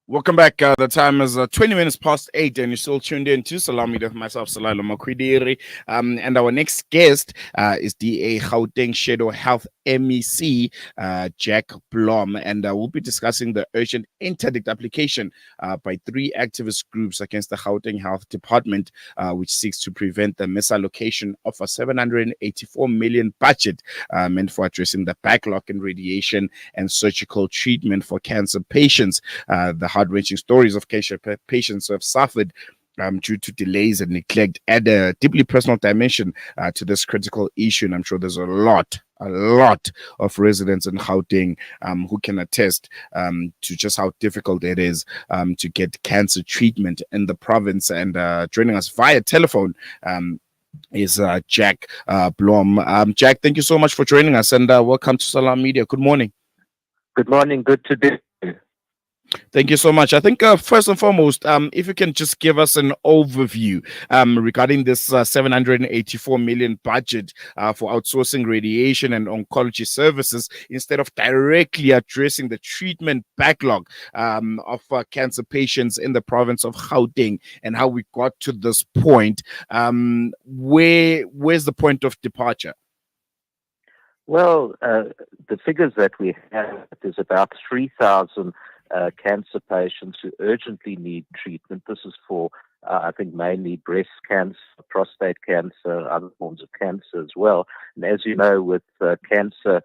Welcome back. The time is 20 minutes past 8, and you're still tuned in to Salam Media with myself, Salalo Makwidiri. And our next guest is DA Gauteng Health MEC, Jack Blom. And we'll be discussing the urgent interdict application by three activist groups against the Gauteng Health Department, which seeks to prevent the misallocation of a 784 million budget meant for addressing the backlog in radiation and surgical treatment for cancer patients. The heart-wrenching stories of cancer patients who have suffered due to delays and neglect add a deeply personal dimension to this critical issue. And I'm sure there's a lot of residents in Gauteng who can attest to just how difficult it is to get cancer treatment in the province. And joining us via telephone is Jack Blom. Jack, thank you so much for joining us, and welcome to Salam Media. Good morning. Good morning. Good to be. Thank you so much. I think first and foremost, if you can just give us an overview regarding this 784 million budget for outsourcing radiation and oncology services instead of directly addressing the treatment backlog of cancer patients in the province of Gauteng, and how we got to this point. Where's the point of departure? Well, the figures that we have is about 3,000 cancer patients who urgently need treatment. This is for, I think, mainly breast cancer, prostate cancer, other forms of cancer as well. And as you know, with cancer,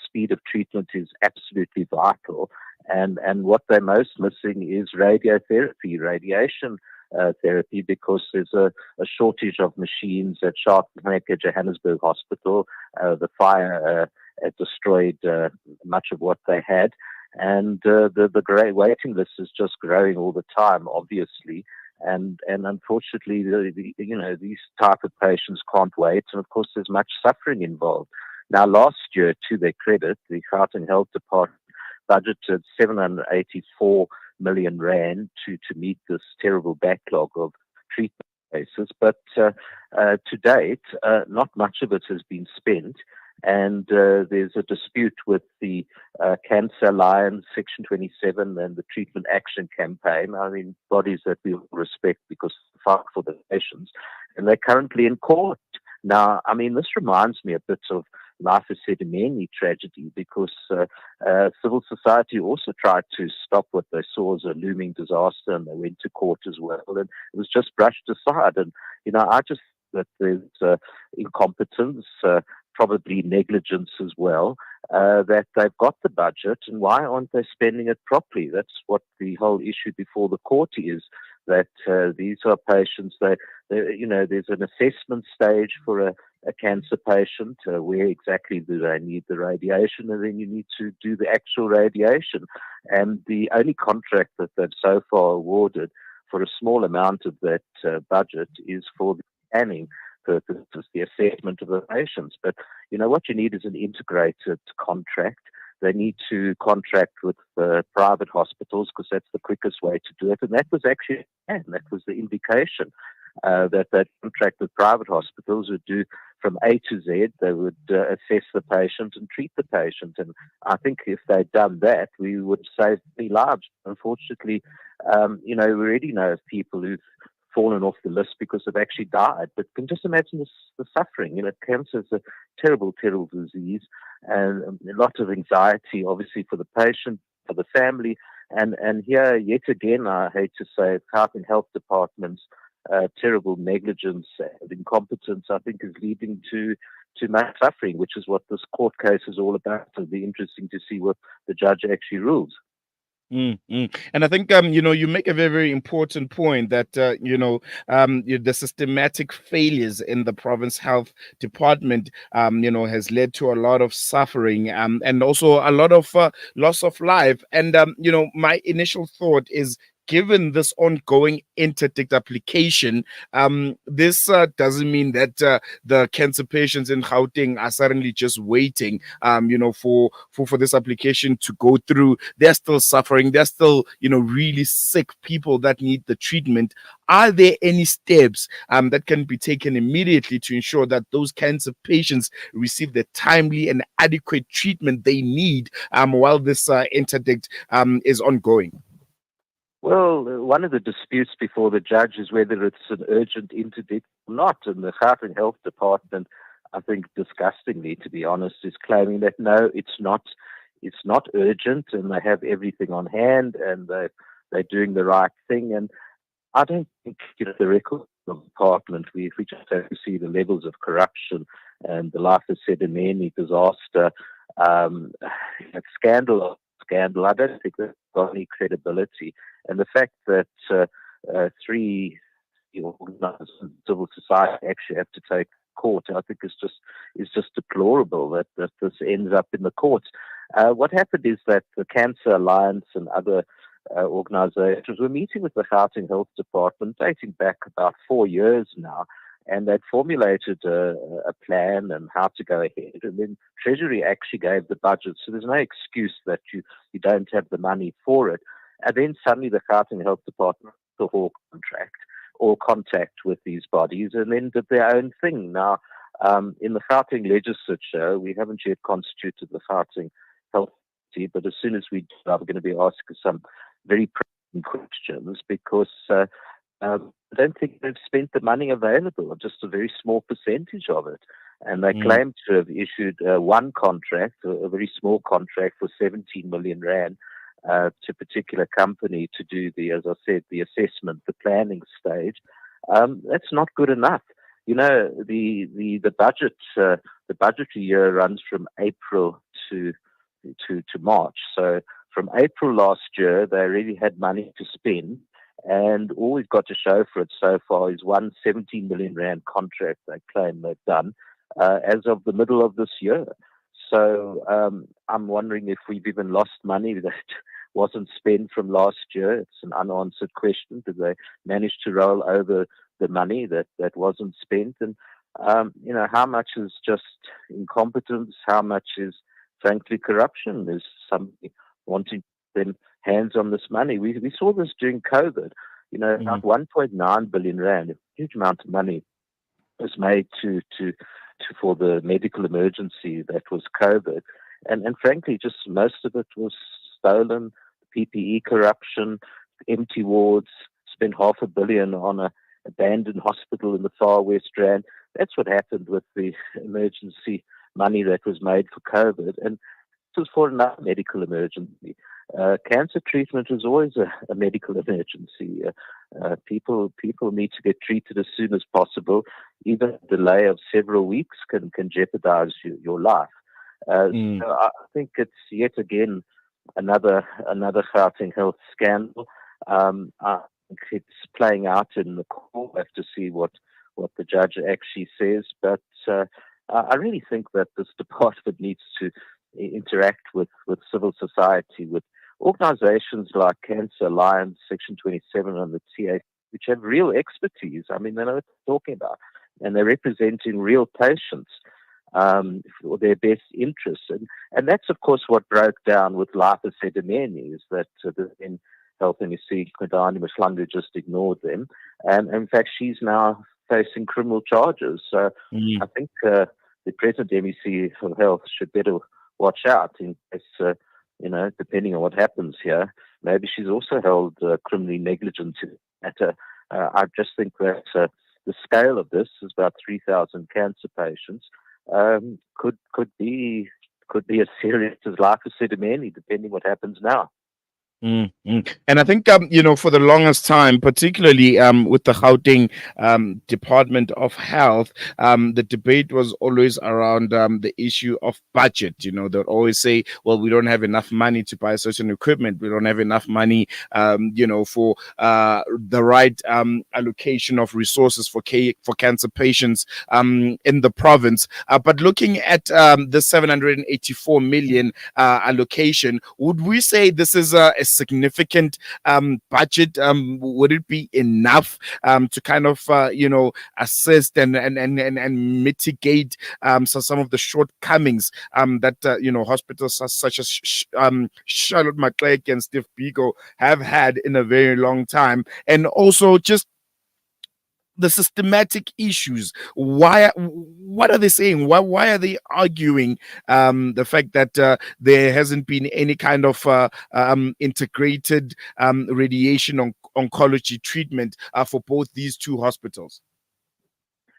speed of treatment is absolutely vital. And what they're most missing is radiotherapy, radiation therapy, because there's a shortage of machines at Sharpenburg, Johannesburg Hospital. The fire destroyed much of what they had. And the great waiting list is just growing all the time, obviously. And unfortunately, these type of patients can't wait. And of course, there's much suffering involved. Now, last year, to their credit, the Gauteng Health Department budgeted 784 million rand to meet this terrible backlog of treatment cases. But to date, not much of it has been spent. And there's a dispute with the Cancer Alliance, Section 27, and the Treatment Action Campaign. I mean, bodies that we respect because they fight for the patients. And they're currently in court. Now, I mean, this reminds me a bit of Life is Sedimeni tragedy, because civil society also tried to stop what they saw as a looming disaster, and they went to court as well. And it was just brushed aside. And, I just think that there's incompetence, probably negligence as well, that they've got the budget, and why aren't they spending it properly? That's what the whole issue before the court is, that these are patients that, there's an assessment stage for a cancer patient, where exactly do they need the radiation, and then you need to do the actual radiation. And the only contract that they've so far awarded for a small amount of that budget is for the scanning purposes, the assessment of the patients. But what you need is an integrated contract. They need to contract with private hospitals, because that's the quickest way to do it. And that was actually, that was the indication, that contract with private hospitals would do from A to Z. They would assess the patient and treat the patient. And I think if they'd done that, we would save many lives. Unfortunately, we already know of people who've fallen off the list because they've actually died. But can just imagine the suffering. Cancer is a terrible, terrible disease, and a lot of anxiety, obviously, for the patient, for the family. And here, yet again, I hate to say, Gauteng Health Department's terrible negligence and incompetence, I think, is leading to much suffering, which is what this court case is all about. It'll be interesting to see what the judge actually rules. And I think you make a very, very important point that the systematic failures in the province health department has led to a lot of suffering and also a lot of loss of life. And my initial thought is, given this ongoing interdict application, this doesn't mean that the cancer patients in Gauteng are suddenly just waiting, for this application to go through. They're still suffering. They're still, really sick people that need the treatment. Are there any steps that can be taken immediately to ensure that those cancer patients receive the timely and adequate treatment they need while this interdict is ongoing? Well, one of the disputes before the judge is whether it's an urgent interdict or not. And the Gauteng Health Department, I think disgustingly, to be honest, is claiming that no, it's not. It's not urgent, and they have everything on hand, and they're doing the right thing. And I don't think the record of the department. We just have to see the levels of corruption and the life of Sedimeni disaster, um, scandal. I don't think that's got any credibility. And the fact that three organized civil society actually have to take court, I think is just deplorable that this ends up in the courts. What happened is that the Cancer Alliance and other organizations were meeting with the Gauteng Health Department dating back about 4 years now, and they'd formulated a plan and how to go ahead. And then Treasury actually gave the budget, so there's no excuse that you don't have the money for it. And then suddenly the Gauteng Health Department the whole contract or contact with these bodies and then did their own thing. Now, in the Gauteng legislature, we haven't yet constituted the Gauteng Health Committee, but as soon as we do, I'm going to be asking some very pressing questions because I don't think they've spent the money available, or just a very small percentage of it. And they claim to have issued one contract, a very small contract for 17 million rand to a particular company to do as I said, the assessment, the planning stage. That's not good enough. You know, the budget, the budgetary year runs from April to March. So from April last year, they already had money to spend. And all we've got to show for it so far is one 17 million rand contract they claim they've done as of the middle of this year. So I'm wondering if we've even lost money that wasn't spent from last year. It's an unanswered question. Did they manage to roll over the money that wasn't spent? And, how much is just incompetence? How much is, frankly, corruption? There's somebody wanting them hands on this money. We saw this during COVID. About 1.9 billion rand, a huge amount of money, was made for the medical emergency that was COVID, and frankly, just most of it was stolen. PPE corruption, empty wards. Spent 500 million on a abandoned hospital in the far West Rand. That's what happened with the emergency money that was made for COVID, and this was for another medical emergency. Cancer treatment is always a medical emergency. People need to get treated as soon as possible. Even a delay of several weeks can jeopardize your life. So I think it's yet again another Gauteng Health scandal. I think it's playing out in the court. We'll have to see what the judge actually says. But I really think that this department needs to interact with civil society, with organizations like Cancer Alliance, Section 27, and the TA, which have real expertise. I mean, they know what they're talking about, and they're representing real patients for their best interests. And that's, of course, what broke down with Life of Sedimeni, is that the then Health MEC, Kwadani Mhlanga, just ignored them. And in fact, she's now facing criminal charges. So I think the present MEC of Health should better watch out in case, depending on what happens here, maybe she's also held criminally negligent in the matter. I just think that the scale of this is about 3,000 cancer patients. Could be as serious as Life of Sedimeni, depending what happens now. And I think, for the longest time, particularly with the Gauteng Department of Health, the debate was always around the issue of budget. They'd always say, well, we don't have enough money to buy certain equipment. We don't have enough money, for the right allocation of resources for cancer patients in the province. But looking at the 784 million allocation, would we say this is a significant budget? Would it be enough to kind of assist and mitigate some of the shortcomings that hospitals such as Charlotte Macleod and Steve Biko have had in a very long time? And also just the systematic issues. Why? What are they saying? Why are they arguing the fact that there hasn't been any kind of integrated radiation oncology treatment for both these two hospitals?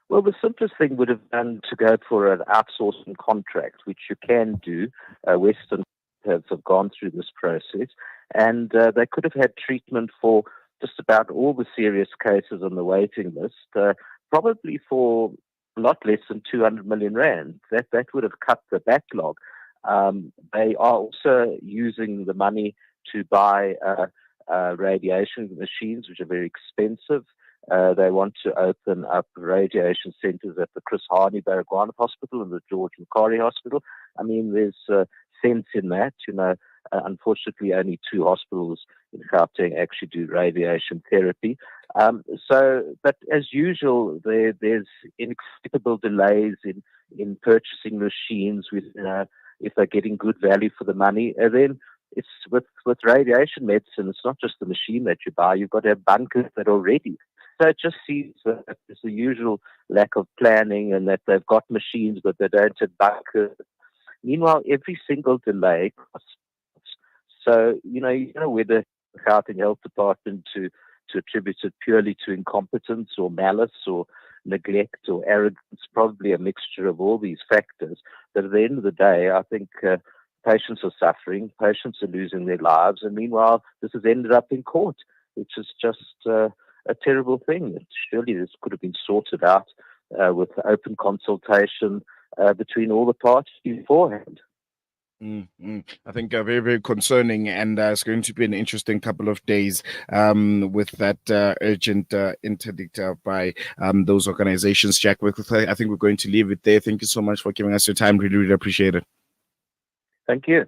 Well, the simplest thing would have been to go for an outsourcing contract, which you can do. Western have gone through this process, and they could have had treatment for just about all the serious cases on the waiting list, probably for a lot less than 200 million rand. That would have cut the backlog. They are also using the money to buy radiation machines, which are very expensive. They want to open up radiation centers at the Chris Hani Baragwanath Hospital and the George Macquarie Hospital. I mean, there's sense in that. Unfortunately, only 2 hospitals in Gauteng actually do radiation therapy. But as usual, there's inexplicable delays in purchasing machines if they're getting good value for the money. And then it's with radiation medicine, it's not just the machine that you buy. You've got to have bunkers that are ready. So it just seems that there's the usual lack of planning, and that they've got machines, but they don't have bunkers. Meanwhile, every single delay costs. So, you know whether the Gauteng Health Department to attribute it purely to incompetence or malice or neglect or arrogance, probably a mixture of all these factors. But at the end of the day, I think patients are suffering, patients are losing their lives, and meanwhile, this has ended up in court, which is just a terrible thing. Surely this could have been sorted out with open consultation between all the parties beforehand. I think very, very concerning, and it's going to be an interesting couple of days with that urgent interdict by those organizations. Jack, I think we're going to leave it there. Thank you so much for giving us your time. Really, really appreciate it. Thank you.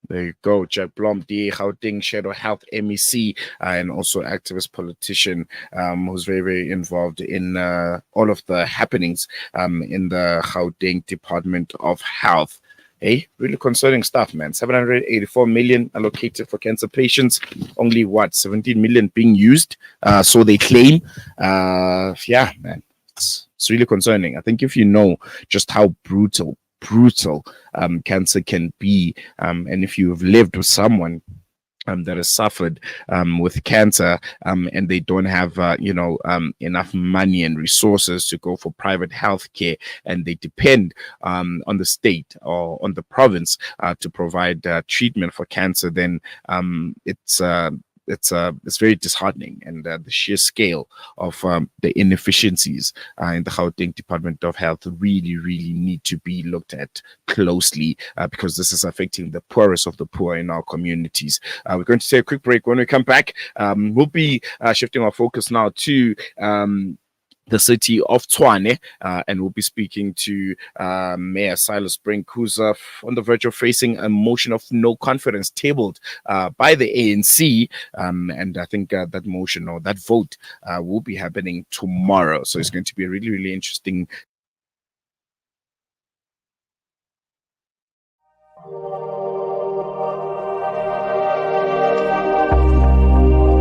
There you go, Jack Blom, the Gauteng Shadow Health MEC, and also activist politician who's very, very involved in all of the happenings in the Gauteng Department of Health. Hey, really concerning stuff, man. 784 million allocated for cancer patients. Only 17 million being used. So they claim. Yeah, man. It's really concerning. I think if you know just how brutal cancer can be, and if you've lived with someone that has suffered with cancer, and they don't have enough money and resources to go for private health care, and they depend on the state or on the province to provide treatment for cancer, then it's very disheartening, and the sheer scale of the inefficiencies in the Gauteng Department of Health really, really need to be looked at closely because this is affecting the poorest of the poor in our communities. We're going to take a quick break. When we come back, we'll be shifting our focus now to the city of Tshwane, and we'll be speaking to Mayor Silas Brink, who's on the verge of facing a motion of no confidence tabled by the ANC, and I think that motion or that vote will be happening tomorrow. So it's going to be a really, really interesting